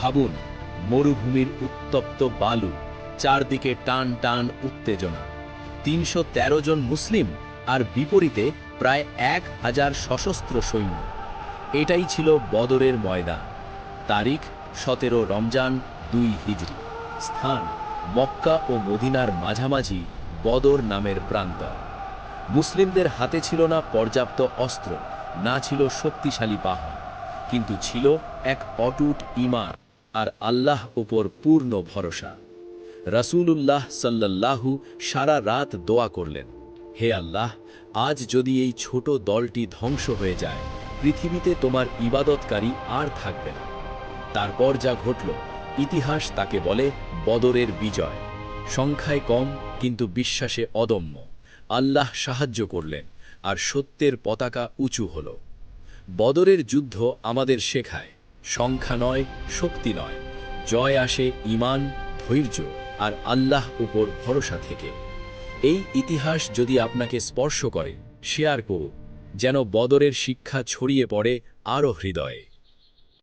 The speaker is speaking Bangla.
ভাবুন, মরুভূমির উত্তপ্ত বালু, চারদিকে টান টান উত্তেজনা, ৩১৩ জন মুসলিম আর বিপরীতে প্রায় ১,০০০ সশস্ত্র সৈন্য। এটাই ছিল বদরের ময়দান। তারিখ ১৭ রমজান ২ হিজরি। স্থান মক্কা ও মদিনার মাঝামাঝি বদর নামের প্রান্তর। মুসলিমদের হাতে ছিল না পর্যাপ্ত অস্ত্র, না ছিল শক্তিশালী বাহন, কিন্তু ছিল এক অটুট ঈমান আর আল্লাহ উপর পূর্ণ ভরসা। রাসূলুল্লাহ সাল্লাল্লাহু সারা রাত দোয়া করলেন, হে আল্লাহ, আজ যদি এই ছোট দলটি ধ্বংস হয়ে যায়, পৃথিবীতে তোমার ইবাদতকারী আর থাকবে না। তারপর যা ঘটল, ইতিহাস তাকে বলে বদরের বিজয়। সংখ্যায় কম কিন্তু বিশ্বাসে অদম্য। আল্লাহ সাহায্য করলেন আর সত্যের পতাকা উঁচু হল। বদরের যুদ্ধ আমাদের শেখায়, সংখ্যা নয়, শক্তি নয়, জয় আসে ঈমান, ধৈর্য আর আল্লাহ উপর ভরসা থেকে। এই ইতিহাস যদি আপনাকে স্পর্শ করে, শেয়ার করুন, যেন বদরের শিক্ষা ছড়িয়ে পড়ে আরও হৃদয়ে।